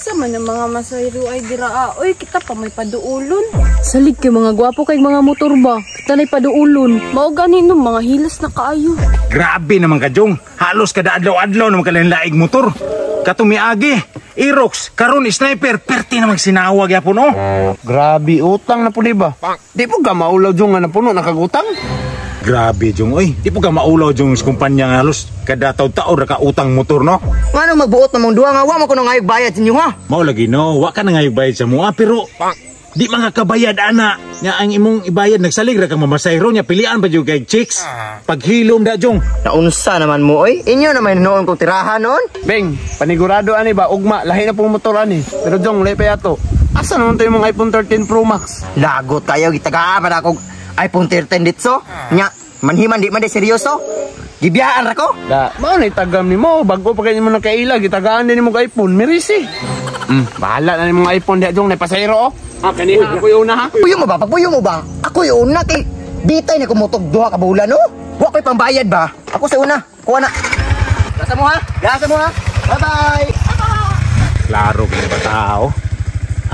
Sa man ang mga masayro ay diraa. Oy, kita pa may paduulon. Salig kay mga gwapo kay mga motor ba? Kita na'y paduulon. Mao ganin no, mga hilas na kaayo. Grabe naman ka, Jong. Halos kada adlaw-adlaw naman kalinlaig motor. Katumiagi, Irox, karon sniper, perti naman sinawag yapon oh. Grabe, utang na po di ba? Di po ka maulaw Jong nga na puno nakagutang? Grabe, Jong, oy. Di po ka maulaw, Jong, sa kumpanya nga halos kada taon-taon na ka utang motor, no? Ngano magbuot na mong duha nga, wa mo ko na ngayog bayad sa inyo ha? Mao lagi, no? Wa ka na ngayog bayad sa mua, pero di mga kabayad, ana. Nga ang imong ibayad, nagsalig ra ka mamasayro niya, pilian ba yung kay chicks? Paghilom da, Jong. Naunsa naman mo, oy? Inyo naman noon kong tirahan noon? Beng, panigurado ani ba? Ugma, lahi na pong motor ani. Pero Jong, lepe ato. Asa naman tayo mga iPhone 13 Pro Max? Lagot tayo, gitagaan pa akong iPhone 13 ditso. Nya, manhiman di man di seryoso. Gibiyaan ra ko. Da, mao na itagam ni mo, bago pa kayo mo nakaila, gitagaan din mo iPhone, mirisi. Bahala na ni mga iPhone di Jong, na pasayro oh. Kaniha ako yung una ha. Puyo mo ba? Papuyo mo ba? Ako yung una kay bitay na kumutog duha ka bulan no? Wa ko'y pambayad ba? Ako sa una. Kuha na. Gasa mo ha? Gasa mo ha? Bye-bye. Klaro kay ba tao?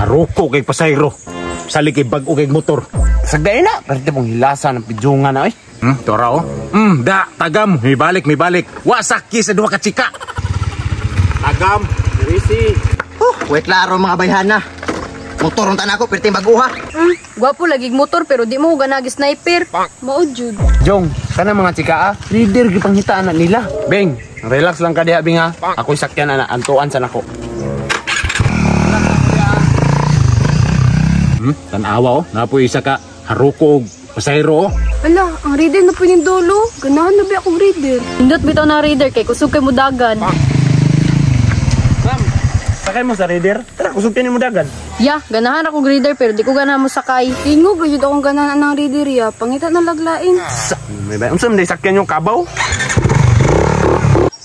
Haruko kay pasayro. Salig kay bag-o kay motor. Sagday na, pero di mong hilasan ng pidyungan na eh. Tora oh. Da, tagam, may balik. Wa sakki sa duha ka chika. Tagam, mirisi. Wait klaro mga bayhana. Motor unta na ako, perting baguha. Gwapo lagig motor pero di mo ganagi sniper. Mao jud. Jong, kana mga chika leader gipanghitaan na nila. Beng, relax lang ka diha Bing ha. Ako'y sakyan na antuan sa nako. Tanawa oh, napoy isa ka haruko og pasayro oh. Ala, ang reader na pinindolo. Ganahan na ba akong reader? Hindot bitaw na reader kay kusog kay mudagan. Sakay mo sa reader? Tara, kusugtin mo dagan. Ya, ganahan ako reader pero di ko ganahan mo sakay. Tingog, gayud akong ganahan ng reader ya. Pangita na laglain. May ba? Unsa man day sakyan yung kabaw?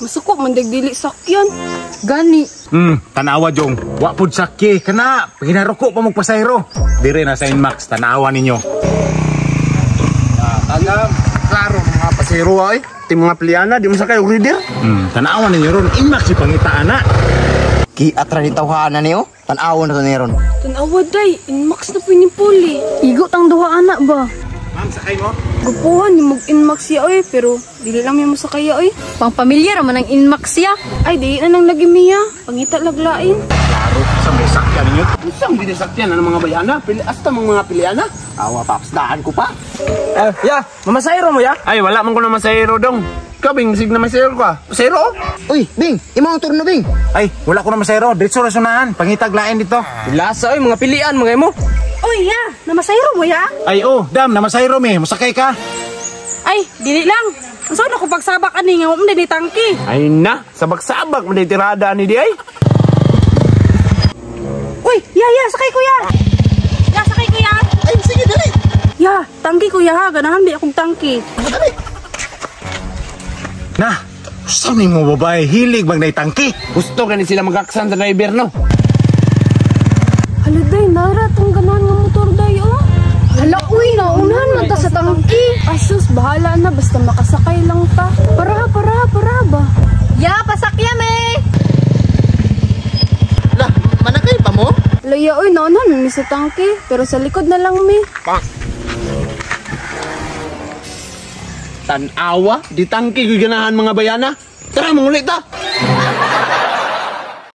Masukop man dili sakyan. Gani. Tanawa Jong. Wa pud sakye kana. Paginaruko pa mong pasayro. Dire na sa Inmax, tanawa ninyo. Agam, klaro mga pasayro ay. Ti mga piliana, di mo sakay og reader? Tanawa ninyo ron. Inmax si pangitaan na. Kiatra ni tawhana niyo. Tan-awon na to niron. Tanawa day, Inmax na pinipuli. Igo tang duha anak ba? Ma'am, sakay mo? Gupuhan, yung mag-Inmax ya oy, pero dili lang yung masakaya oy. Pang pamilyar man ang Inmax ya. Ay, di na nang lagi miya. Pangita laglain. Klaro sa may sakyan ninyo. Usang di sakyan ng mga bayana, hasta mga piliana. Awa papsdaan ko pa. Ya, mamasayro mo ya? Ay, wala man ko na masayro dong. Kabing sig na masayro ka. Masayro? Uy, Bing, imong turno Bing. Ay, wala ko na masayro. Diretso ra sunahan. Pangitag lain dito. Lasa ay mga pilian mga mo. Oy, ya, namasayro mo ya? Ay, oh, dam, namasayro mi. Musakay ka. Ay, dili lang. Ang saan ako pagsabak ani nga mo ni tangki. Ay na, sabak-sabak man day tirada ni di ay. Uy, ya, sakay ko ya. Ya, sakay ko ya. Ay, sige dali. Ya, tangki ko ya ha. Ganahan di akong tangki. Na, saan mo babae? Hilig bang naitangki? Gusto gani sila magaksan sa driver no? Hala day, nara tong ganahan nga motor day oh. Hala uy, naunahan man ta sa tangki. Asus, bahala na. Basta makasakay lang ta. Para ba? Ya, pasakyan eh. Lah, manakay pa mo? Laya, oy, naunahan mi sa tangki. Pero sa likod na lang mi. Tanawa, di tangki ganahan mga bayana. Tara, mangulit ta.